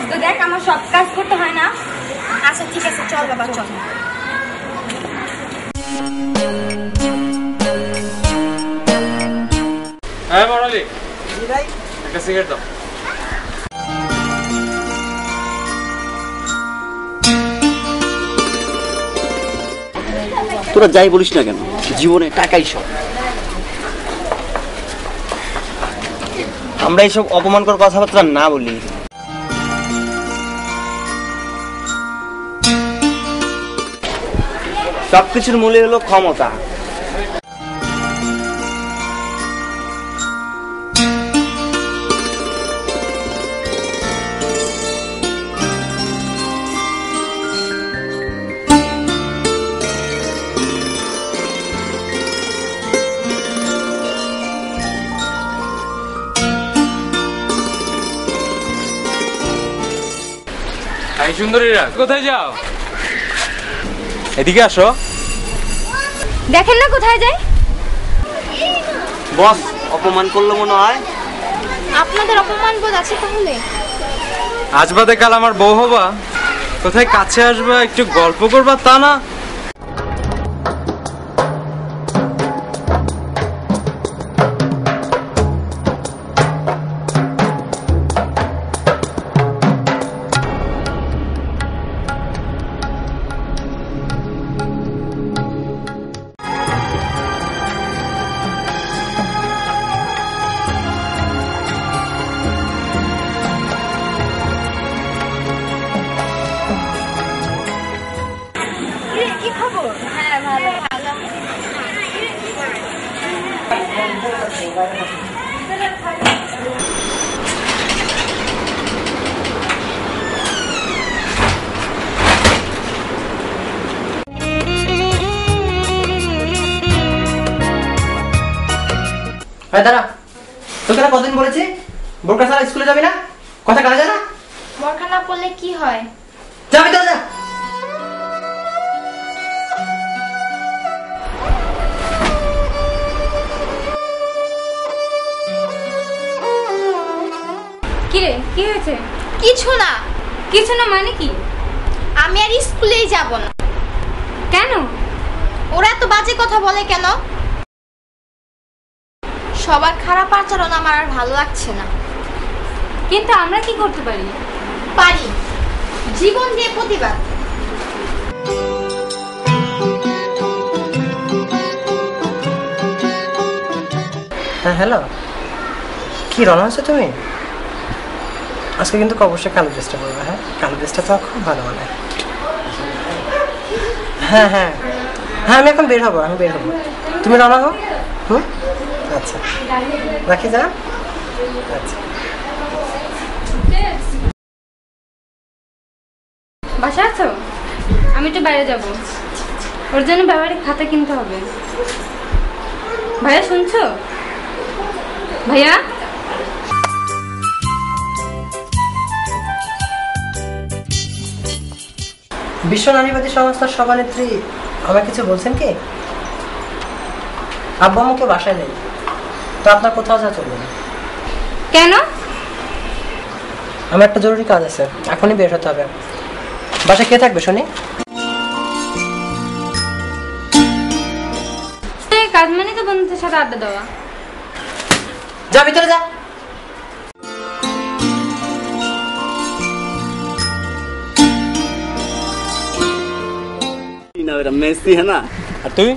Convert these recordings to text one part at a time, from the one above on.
তো দেখ আমার সব কাজ করতে হয় না। আচ্ছা ঠিক আছে, চল বাবা চল। হ্যাঁ মরালি। জি ভাই। একটা সিগারেট দাও। তোরা যাই বলিস না কেন, জীবনে টাকাই সব। আমরা এইসব অপমানকর কথাবার্তা না বলি। সবকিছুর মূলে হলো ক্ষমতা। এই সুন্দরীরা কোথায় যাও? এদিকে আসো। দেখেন না কোথায় যাই। বস অপমান করলো মনে হয়। আপনাদের অপমান বোধ আছে তাহলে? আজ বাদে কাল আমার বউ হবা, কোথায় কাছে আসবা, একটু গল্প করবা, তা না। কি খবর? হ্যাঁ ভালো ভালো। হ্যাঁ দাঁড়া, তোকে না কতদিন বলেছি বোরকা ছাড়া স্কুলে যাবি না? কথা কানা যায় না? বোরকা না পরলে কি হয়? যাবি তো যা। কিরে কি হয়েছে? কিছু না। কিছু না মানে কি? আমি আর স্কুলেই যাব না। কেন? ওরা এত বাজে কথা বলে কেন? সবার খারাপ আচরণ আমার আর ভালো লাগছে না। কিন্তু আমরা কি করতে পারি? পারি, জীবন দিয়ে প্রতিবাদ। হ্যাঁ হ্যালো, কি রওনা হচ্ছে তুমি? আজকে কিন্তু অবশ্যই কালো ড্রেসটা পরবে। হ্যাঁ কালো ড্রেসটা তো খুব ভালো মানে। হ্যাঁ হ্যাঁ হ্যাঁ আমি এখন বের হবো, তুমি রওনা হো। হুম আচ্ছা রাখি যা। আচ্ছা বাসা আছো? আমি একটু বাইরে যাব, ওর জন্য ব্যবহারিক খাতা কিনতে হবে। ভাইয়া শুনছো? ভাইয়া বিশ্ব নারীবাদী সংস্থার সভানেত্রী আমার কিছু বলছেন কি? আব্বু আম্মু কেউ বাসায় নেই, তো আপনার কোথাও যা চলবে না। কেন? আমার একটা জরুরি কাজ আছে, এখনই বের হতে হবে। বাসায় কে থাকবে শুনি? কাজ মানে তো বন্ধুদের সাথে আড্ডা দেওয়া। যা ভিতরে যা। মেসি হ্যাঁ না? আর তুই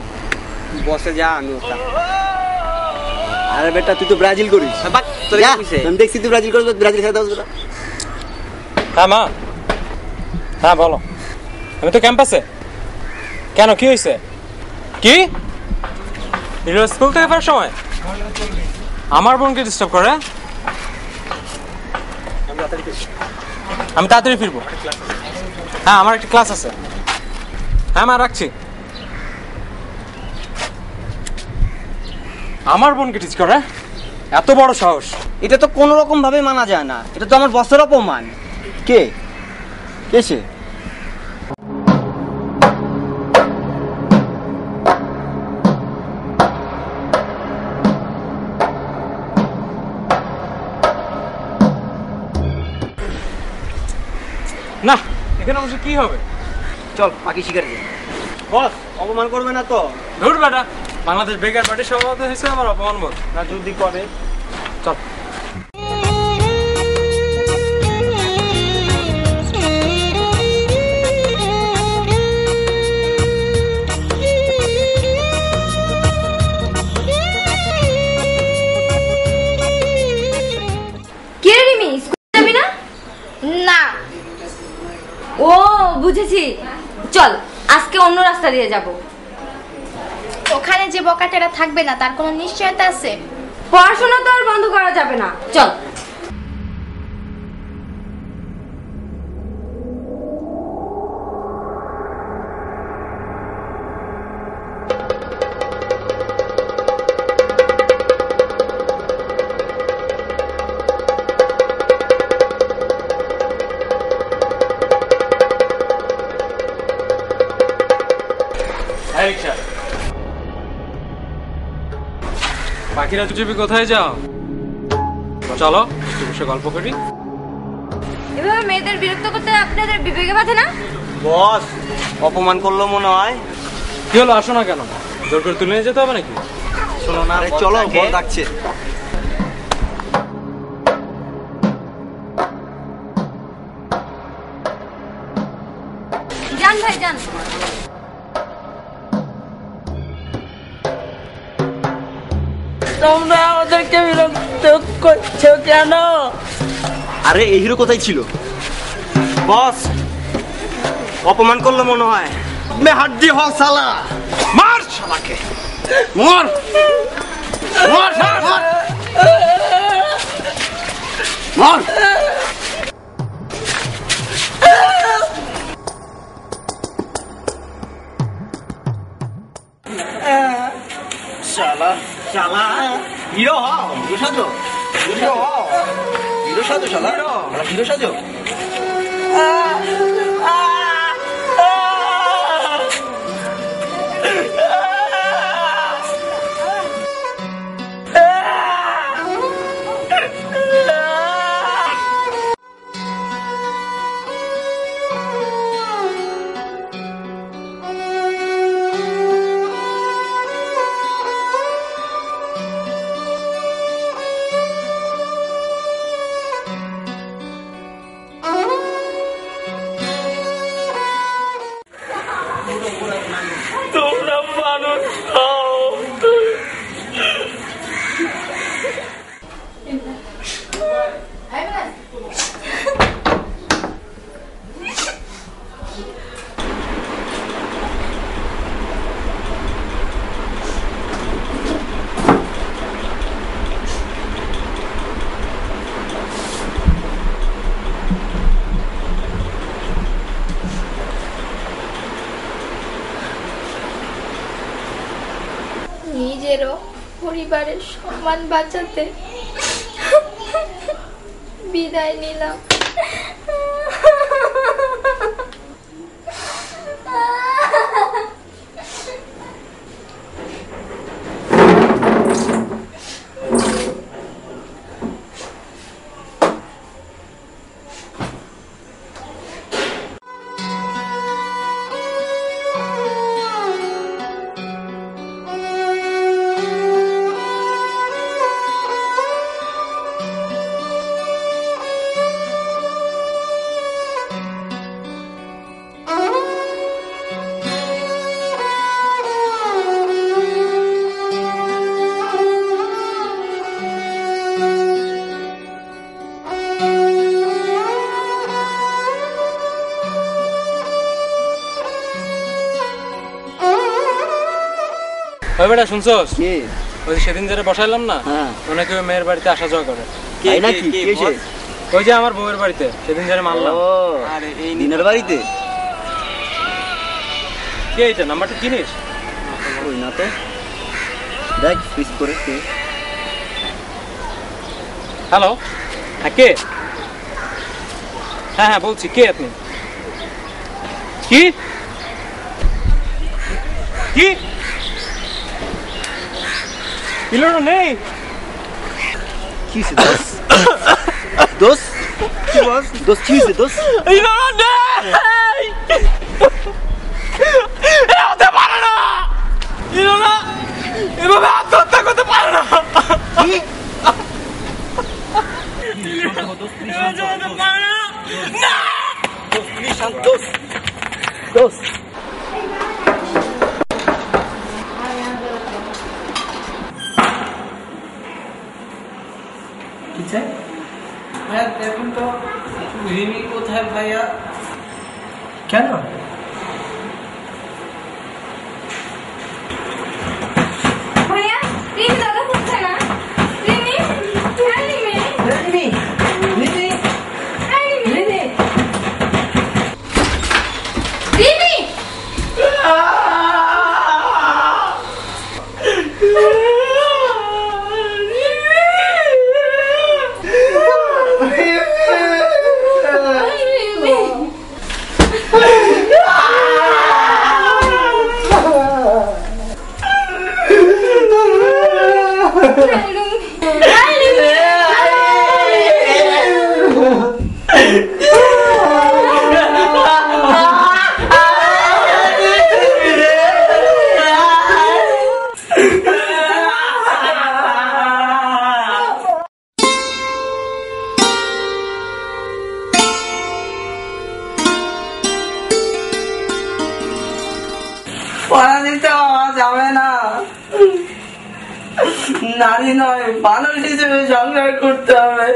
বসে যা আমি। আরে বেটা তুই তো ব্রাজিল করিস। আমি দেখছি তুই ব্রাজিল করিস, ব্রাজিল খেলতে হবে। হ্যাঁ মা, হ্যাঁ বলো। আমি তো ক্যাম্পাসে। কেন কি হয়েছে? কি স্কুল থেকে ফেরার সময় আমার বোনকে ডিস্টার্ব করে? আমি তাড়াতাড়ি ফিরবো। হ্যাঁ আমার একটা ক্লাস আছে। হ্যাঁ মা রাখছি। আমার বোনকে টিচ করে? এত বড় সাহস! এটা তো কোনো রকম ভাবে মানা যায় না, এটা তো আমার বসের অপমান। কে কে সে? না, এখানে অবশ্য কি হবে? চল পাখি শিকার যাই। বস অপমান করবে না তো? ধুর বেটা, বাংলাদেশ বেকার পার্টির সভাপতি হয়েছে আমার অপমান বোধ না যদি করে? চল। কে রে রিমি, স্কুলে যাবি না? না। ও বুঝেছি, চল আজকে অন্য রাস্তা দিয়ে যাব। ওখানে যে বকাটেরা থাকবে না তার কোনো নিশ্চয়তা আছে? পড়াশোনা তো আর বন্ধ করা যাবে না, চল। পাখিরা তুমি কোথায় যাও? চলো একটু বসে গল্প করি। এভাবে মেয়েদের বিরক্ত করতে আপনাদের বিবেকে বাঁধে না? বস অপমান করলো মনে হয়। কি হলো, আসো না কেন? জোর করে তুলে নিয়ে যেতে হবে নাকি? শোনো না, চলো বল ডাকছে। যান ভাই যান। তোমরা আমাদেরকে বিরক্ত করছো কেন? আরে এই হিরো কোথায় ছিল? বস অপমান করলো মনে হয়। মে হাড্ডি হ সালা, মার শালাকে, মার মার মার মার। শালা শালা হিরো হও, হিরো সাজো, হিরো হও, হিরো সাজো শালা, হিরো সাজো। তোমরা মানুষ হও। নিজেরও পরিবারের সম্মান বাঁচাতে বিদায় নিলাম। ওই বেটা শুনছস? কে? ওই সেদিন যারা বসাইলাম না, হ্যাঁ। ওনাকে ওই মেয়ের বাড়িতে আসা যাওয়া করে। তাই নাকি? কে সে? ওই যে আমার বউয়ের বাড়িতে সেদিন যারা মারলাম। ও দিনের বাড়িতে? কে এইটা, নাম্বারটা চিনিস? ওই না তো, দেখ সুইচ করে কে। হ্যালো, হ্যাঁ কে? হ্যাঁ হ্যাঁ বলছি, কে আপনি? কি কি পিলোটা নেই? কি দোষ? দোষ দোস্ত কি হয়েছে দোস্ত? এভাবে আত্মহত্যা করতে পারে না। দোস্ত কি চাই? ভাইয়া দেখুন তো রিমি কোথায় ভাইয়া? কেন? ভাইয়া রিমি দাদা হচ্ছে না। রিমি হ্যাঁ রিমি রিমি রিমি হ্যাঁ রিমি রিমি রিমি পড়া দিতে যাবে না, নারী নয় মানুষ হিসেবে সংগ্রহ করতে হবে।